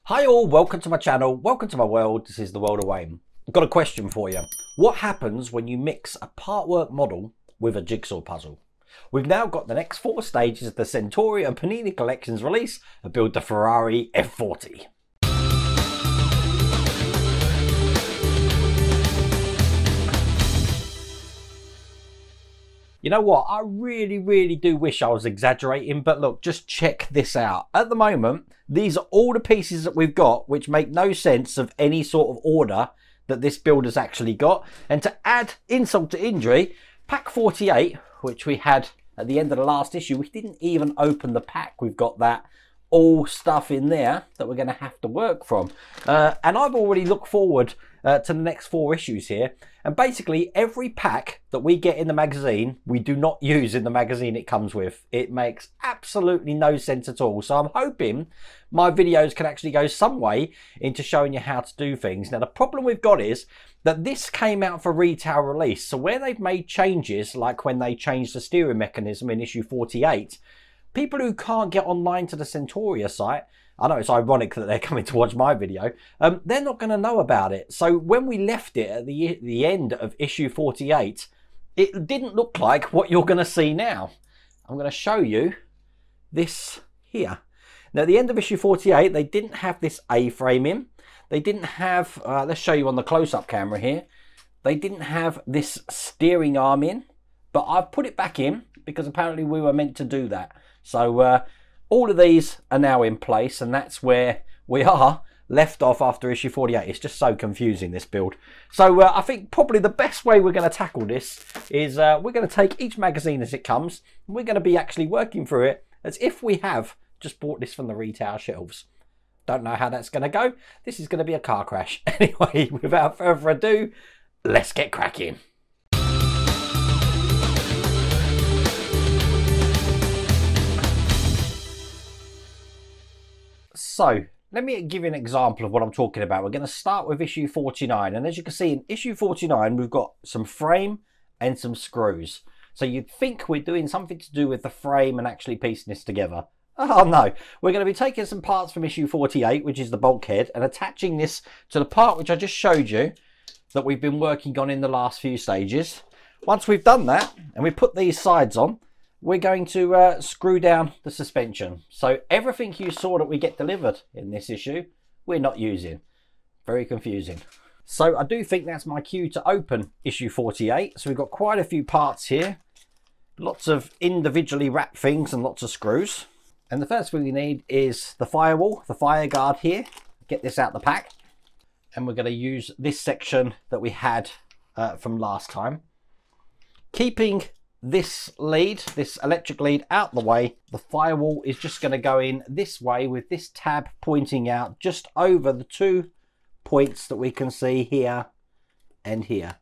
Hi all, welcome to my channel, welcome to my world. This is the world of Wayne. I've got a question for you. What happens when you mix a partwork model with a jigsaw puzzle? We've now got the next 4 stages of the Centauri and Panini Collections release of Build the Ferrari F40. You know what, I really do wish I was exaggerating, but look, just check this out. At the moment, these are all the pieces that we've got, which make no sense of any sort of order that this build has actually got. And to add insult to injury, pack 48, which we had at the end of the last issue, we didn't even open the pack. We've got that all stuff in there that we're going to have to work from. And I've already looked forward to the next 4 issues here. And basically every pack that we get in the magazine, we do not use in the magazine it comes with. It makes absolutely no sense at all. So I'm hoping my videos can actually go some way into showing you how to do things. Now the problem we've got is that this came out for retail release. So where they've made changes, like when they changed the steering mechanism in issue 48, people who can't get online to the Centauri site, I know it's ironic that they're coming to watch my video, they're not going to know about it. So when we left it at the end of issue 48, it didn't look like what you're going to see now. I'm going to show you this here. Now at the end of issue 48, they didn't have this A-frame in. They didn't have, let's show you on the close-up camera here, they didn't have this steering arm in, but I've put it back in because apparently we were meant to do that. So all of these are now in place, and that's where we are left off after issue 48. It's just so confusing, this build. So I think probably the best way we're going to tackle this is we're going to take each magazine as it comes, and we're going to be actually working through it as if we have just bought this from the retail shelves. Don't know how that's going to go. This is going to be a car crash. Anyway, without further ado, let's get cracking. So let me give you an example of what I'm talking about. We're going to start with issue 49, and as you can see in issue 49 we've got some frame and some screws. So you'd think we're doing something to do with the frame and actually piecing this together. Oh no, we're going to be taking some parts from issue 48, which is the bulkhead, and attaching this to the part which I just showed you that we've been working on in the last few stages. Once we've done that and we put these sides on, we're going to screw down the suspension. So everything you saw that we get delivered in this issue, we're not using. Very confusing. So I do think that's my cue to open issue 48. So we've got quite a few parts here. Lots of individually wrapped things and lots of screws. And the first thing we need is the firewall, the fire guard here. Get this out the pack. And we're going to use this section that we had from last time. Keeping this lead, this electric lead, out the way, the firewall is just going to go in this way with this tab pointing out just over the 2 points that we can see here and here.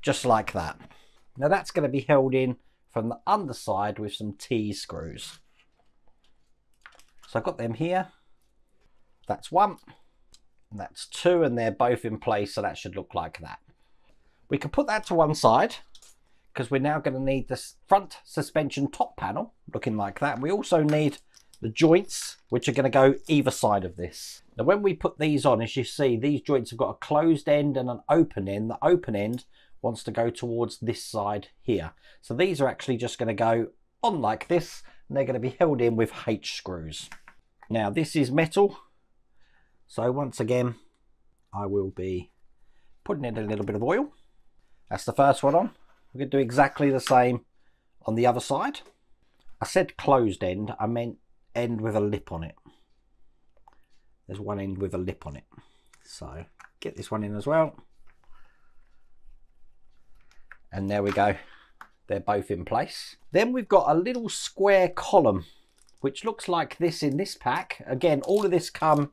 Just like that. Now that's going to be held in from the underside with some T screws. So I've got them here. That's 1. And that's 2, and they're both in place, so that should look like that. We can put that to one side because we're now going to need this front suspension top panel looking like that. We also need the joints, which are going to go either side of this. Now when we put these on, as you see, these joints have got a closed end and an open end. The open end wants to go towards this side here. So these are actually just going to go on like this, and they're going to be held in with H screws. Now this is metal. So once again, I will be putting in a little bit of oil. That's the first one on. We're going to do exactly the same on the other side. I said closed end, I meant end with a lip on it. There's one end with a lip on it. So get this one in as well. And there we go. They're both in place. Then we've got a little square column, which looks like this in this pack. Again, all of this come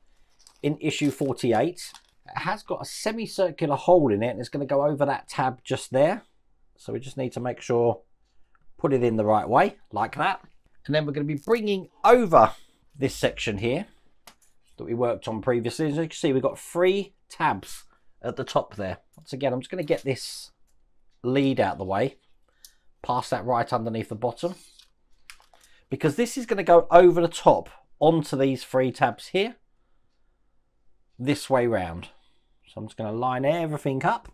in issue 48. It has got a semicircular hole in it, and it's going to go over that tab just there. So we just need to make sure, put it in the right way, like that. And then we're going to be bringing over this section here that we worked on previously. As you can see, we've got 3 tabs at the top there. Once again, I'm just going to get this lead out the way, pass that right underneath the bottom. because this is going to go over the top onto these 3 tabs here, this way round. So I'm just going to line everything up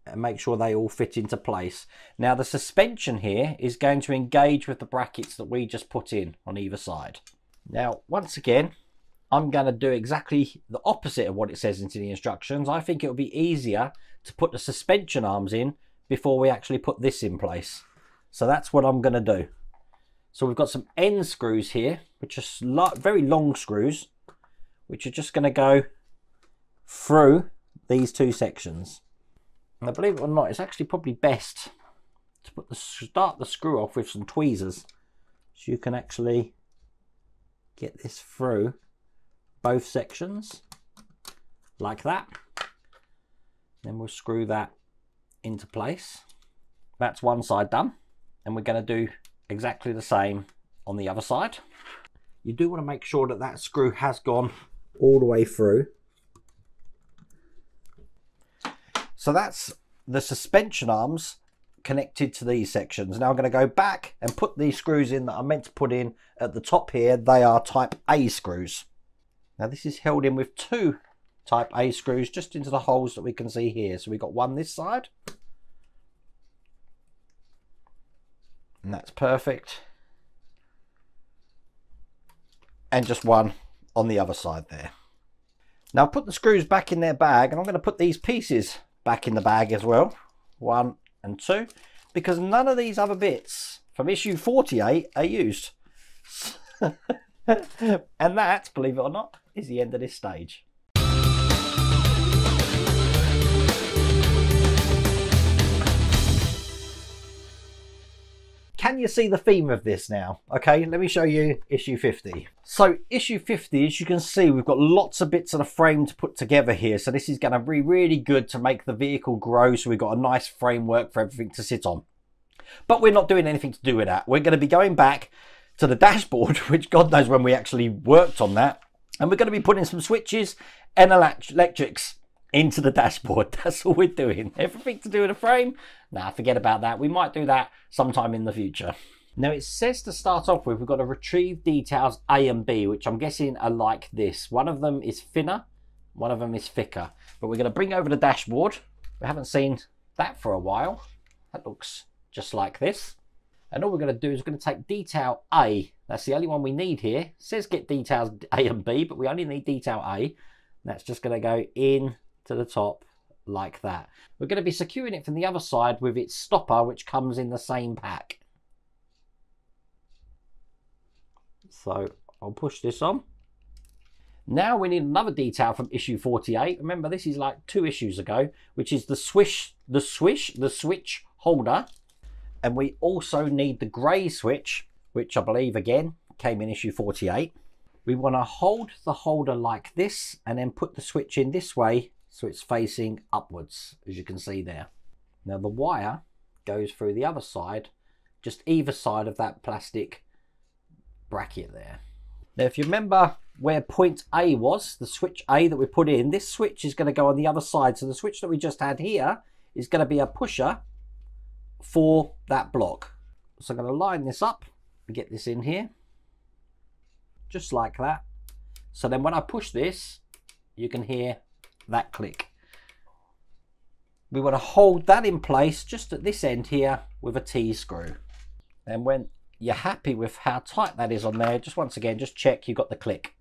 and make sure they all fit into place. Now the suspension here is going to engage with the brackets that we just put in on either side. Now once again, I'm going to do exactly the opposite of what it says into the instructions. I think it'll be easier to put the suspension arms in before we actually put this in place. So that's what I'm going to do. So we've got some end screws here, which are very long screws, which are just going to go through these 2 sections. Now believe it or not, it's actually probably best to start the screw off with some tweezers, so you can actually get this through both sections like that. Then we'll screw that into place. That's one side done, and we're going to do exactly the same on the other side. You do want to make sure that that screw has gone all the way through. So that's the suspension arms connected to these sections. Now I'm going to go back and put these screws in that I meant to put in at the top here. They are type A screws. Now this is held in with 2 type A screws just into the holes that we can see here. So we've got one this side, and that's perfect, and just one on the other side there. Now put the screws back in their bag, and I'm going to put these pieces back in the bag as well, 1 and 2, because none of these other bits from issue 48 are used. And that, believe it or not, is the end of this stage. Can you see the theme of this now? Okay, let me show you issue 50. So issue 50, as you can see, we've got lots of bits of the frame to put together here. So this is going to be really good to make the vehicle grow. So we've got a nice framework for everything to sit on. But we're not doing anything to do with that. We're going to be going back to the dashboard, which God knows when we actually worked on that. And we're going to be putting some switches and electrics into the dashboard. That's all we're doing. Everything to do with the frame, nah, forget about that. We might do that sometime in the future. Now it says to start off with, we've got to retrieve details A and B, which I'm guessing are like this. One of them is thinner, one of them is thicker. But we're going to bring over the dashboard. We haven't seen that for a while. That looks just like this. And all we're going to do is we're going to take detail A. That's the only one we need here. It says get details A and B, but we only need detail A. And that's just going to go in to the top like that. We're going to be securing it from the other side with its stopper, which comes in the same pack. So I'll push this on. Now we need another detail from issue 48. Remember, this is like 2 issues ago, which is the switch holder. And we also need the grey switch, which I believe again came in issue 48. We want to hold the holder like this and then put the switch in this way so it's facing upwards, as you can see there. Now the wire goes through the other side, just either side of that plastic bracket there. Now if you remember where point A was, the switch A that we put in, this switch is going to go on the other side. So the switch that we just had here is going to be a pusher for that block. So I'm going to line this up and get this in here, just like that. So then when I push this, you can hear that click. We want to hold that in place just at this end here with a T-screw. And when you're happy with how tight that is on there, just once again, just check you got the click,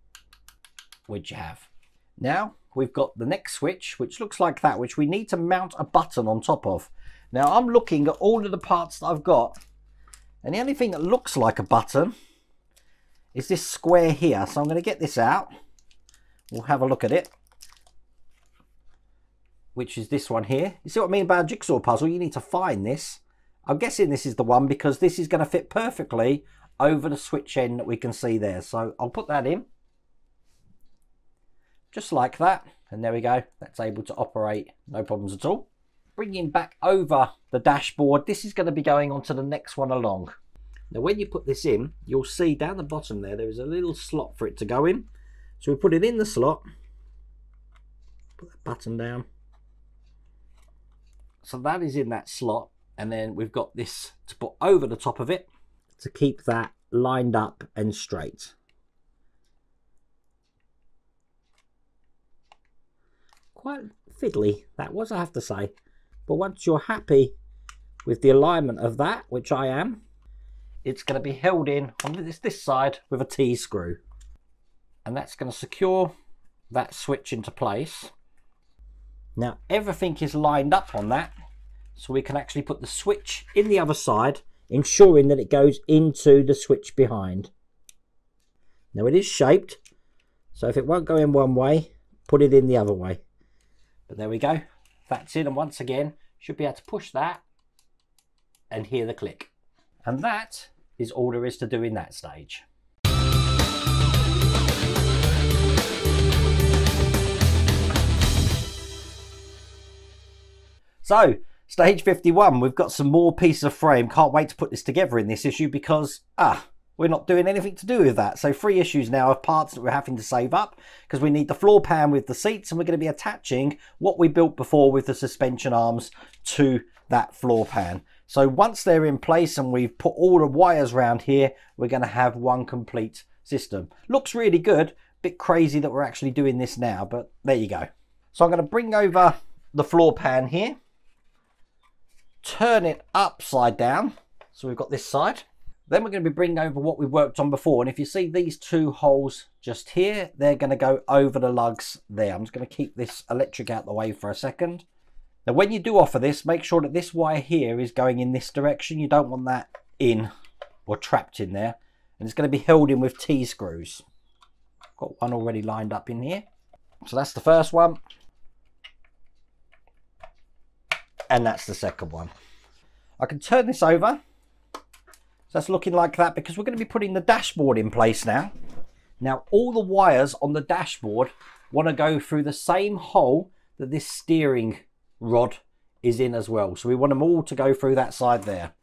which you have. Now we've got the next switch, which looks like that, which we need to mount a button on top of. Now I'm looking at all of the parts that I've got, and the only thing that looks like a button is this square here. So I'm going to get this out. We'll have a look at it, which is this one here. You see what I mean about a jigsaw puzzle? You need to find this. I'm guessing this is the one because this is going to fit perfectly over the switch end that we can see there. So I'll put that in just like that, and there we go. That's able to operate, no problems at all. Bringing back over the dashboard, this is going to be going on to the next one along. Now when you put this in, you'll see down the bottom there is a little slot for it to go in. So we put it in the slot, put that button down. So that is in that slot, And then we've got this to put over the top of it to keep that lined up and straight. Quite fiddly that was, I have to say. But once you're happy with the alignment of that, which I am, it's going to be held in on this side with a T-screw. And that's going to secure that switch into place. Now everything is lined up on that, so we can actually put the switch in the other side, ensuring that it goes into the switch behind. Now it is shaped, so if it won't go in one way, put it in the other way. But there we go, that's in, and once again, should be able to push that and hear the click. And that is all there is to do in that stage. So, stage 51, we've got some more pieces of frame. Can't wait to put this together in this issue because, we're not doing anything to do with that. So 3 issues now of parts that we're having to save up because we need the floor pan with the seats, and we're going to be attaching what we built before with the suspension arms to that floor pan. So once they're in place and we've put all the wires around here, we're going to have one complete system. Looks really good. Bit crazy that we're actually doing this now, but there you go. So I'm going to bring over the floor pan here. Turn it upside down, so we've got this side. Then we're going to be bringing over what we worked on before, and if you see these 2 holes just here, they're going to go over the lugs there. I'm just going to keep this electric out the way for a second. Now when you do offer this, make sure that this wire here is going in this direction. You don't want that in or trapped in there, and it's going to be held in with T-screws. Got one already lined up in here, so that's the first one. And that's the second one. I can turn this over. So that's looking like that because we're going to be putting the dashboard in place now. Now all the wires on the dashboard want to go through the same hole that this steering rod is in as well. So we want them all to go through that side there.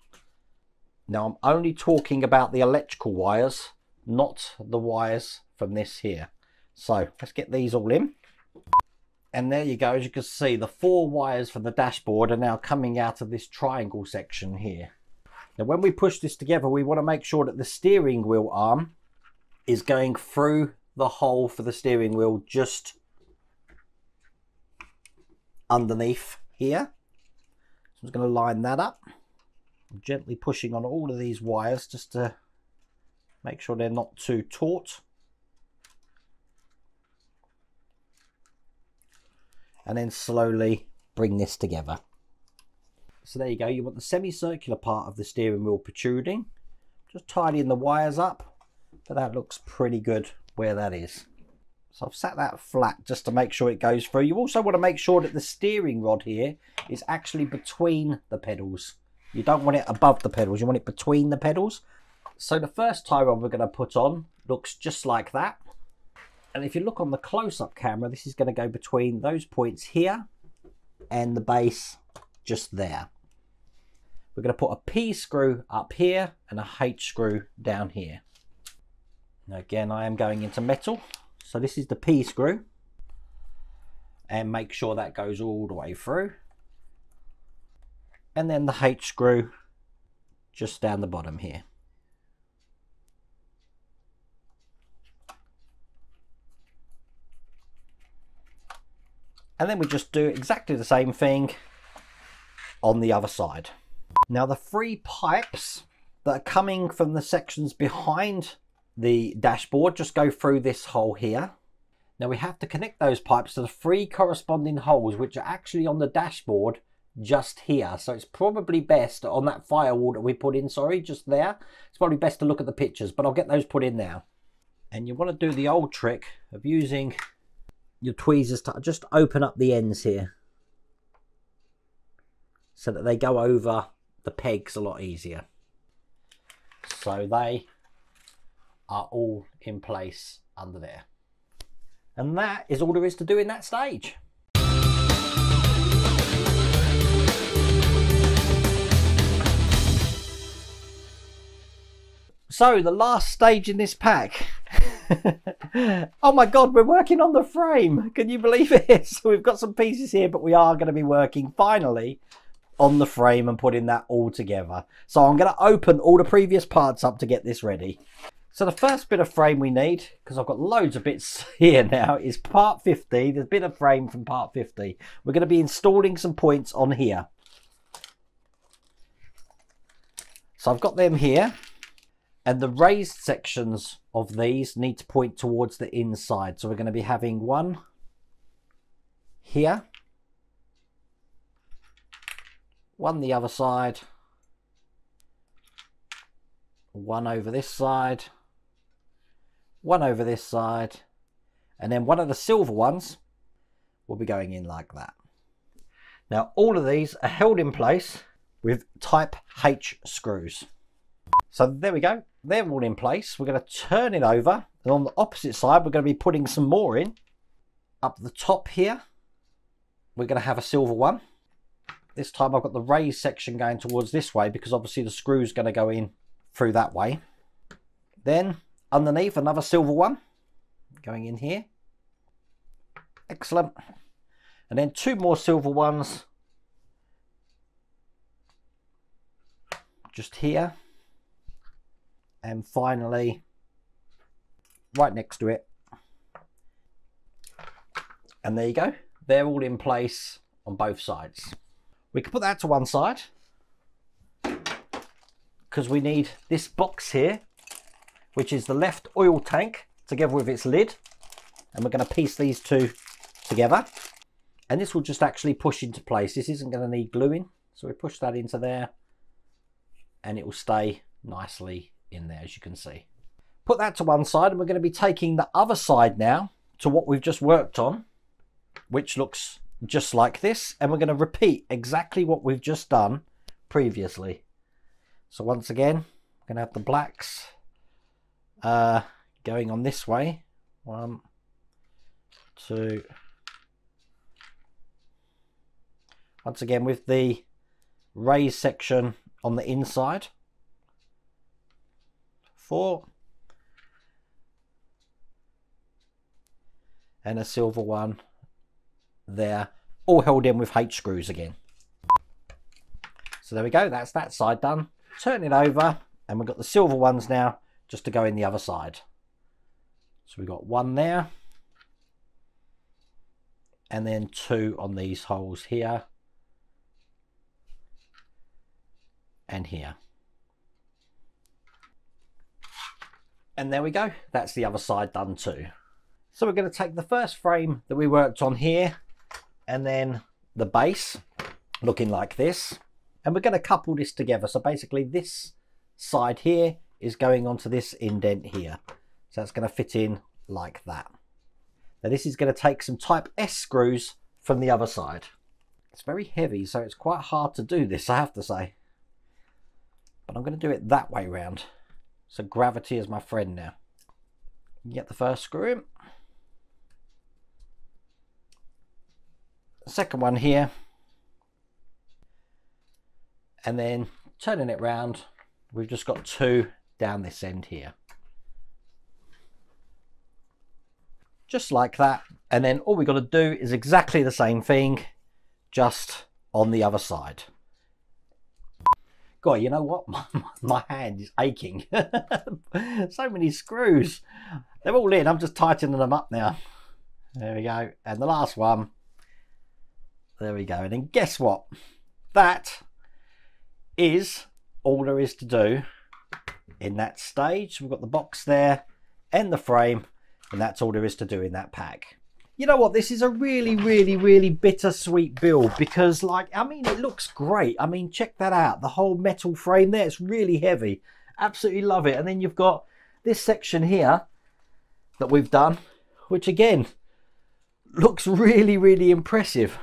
Now I'm only talking about the electrical wires, not the wires from this here. So let's get these all in. And there you go, as you can see, the 4 wires from the dashboard are now coming out of this triangle section here. Now when we push this together, we want to make sure that the steering wheel arm is going through the hole for the steering wheel just underneath here. So I'm just going to line that up. I'm gently pushing on all of these wires just to make sure they're not too taut. And then slowly bring this together. So there you go, you want the semicircular part of the steering wheel protruding. Just tidying the wires up, but that looks pretty good where that is. So I've sat that flat just to make sure it goes through. You also want to make sure that the steering rod here is actually between the pedals. You don't want it above the pedals, you want it between the pedals. So the first tie rod we're going to put on looks just like that. And if you look on the close-up camera, this is going to go between those points here and the base just there. We're going to put a P screw up here and a H screw down here. Now again, I am going into metal. So this is the P screw. And make sure that goes all the way through. And then the H screw just down the bottom here. And then we just do exactly the same thing on the other side. Now the 3 pipes that are coming from the sections behind the dashboard just go through this hole here. Now we have to connect those pipes to the 3 corresponding holes which are actually on the dashboard just here. So it's probably best on that firewall that we put in, just there. It's probably best to look at the pictures, but I'll get those put in now. And you want to do the old trick of using your tweezers to just open up the ends here so that they go over the pegs a lot easier. So they are all in place under there. And that is all there is to do in that stage. So the last stage in this pack. Oh my god, we're working on the frame. Can you believe it? So we've got some pieces here, but we are going to be working finally on the frame and putting that all together. So I'm going to open all the previous parts up to get this ready. So the first bit of frame we need, because I've got loads of bits here now, is part 50. There's a bit of frame from part 50. We're going to be installing some points on here. So I've got them here, and the raised sections of these need to point towards the inside. So we're going to be having one here, one the other side, one over this side, one over this side, and then one of the silver ones will be going in like that. Now all of these are held in place with type H screws. So there we go, they're all in place. We're going to turn it over, and on the opposite side we're going to be putting some more in. Up the top here we're going to have a silver one. This time I've got the raised section going towards this way because obviously the screw's going to go in through that way. Then underneath another silver one going in here. Excellent. And then two more silver ones just here. And finally right next to it. And there you go. They're all in place on both sides. We can put that to one side because we need this box here, which is the left oil tank together with its lid, and we're going to piece these two together, and this will just actually push into place. This isn't going to need gluing, so we push that into there and it will stay nicely in there, as you can see. Put that to one side, and we're going to be taking the other side now to what we've just worked on, which looks just like this, and we're going to repeat exactly what we've just done previously. So once again, I'm going to have the blacks going on this way. 1, 2. Once again with the raised section on the inside. 4. And a silver one there, all held in with H screws again. So there we go, that's that side done. Turn it over, and we've got the silver ones now just to go in the other side. So we've got one there, and then 2 on these holes here and here. And there we go, that's the other side done too. So we're going to take the first frame that we worked on here, and then the base looking like this, and we're going to couple this together. So basically this side here is going onto this indent here, so that's going to fit in like that. Now this is going to take some type S screws from the other side. It's very heavy, so it's quite hard to do this, I have to say, but I'm going to do it that way round. So gravity is my friend now. Get the first screw in, second one here, and then turning it round, we've just got 2 down this end here, just like that. And then all we got to do is exactly the same thing, just on the other side. God, you know what, my hand is aching. So many screws, they're all in. I'm just tightening them up now. There we go, and the last one. There we go. And then guess what? That is all there is to do in that stage. We've got the box there and the frame, and that's all there is to do in that pack. You know what? This is a really bittersweet build because, like, I mean, it looks great. I mean, check that out. The whole metal frame there, it's really heavy. Absolutely love it. And then you've got this section here that we've done, which again looks really impressive.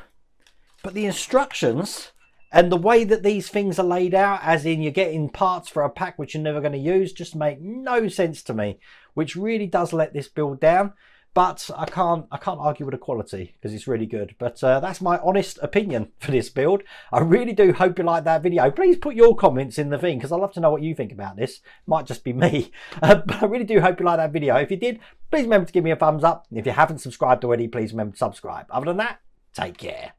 But the instructions and the way that these things are laid out, as in you're getting parts for a pack which you're never going to use, just make no sense to me, which really does let this build down. But I can't argue with the quality because it's really good. But that's my honest opinion for this build. I really do hope you like that video. Please put your comments in the thing because I'd love to know what you think about this. Might just be me. But I really do hope you like that video. If you did, please remember to give me a thumbs up. If you haven't subscribed already, please remember to subscribe. Other than that, take care.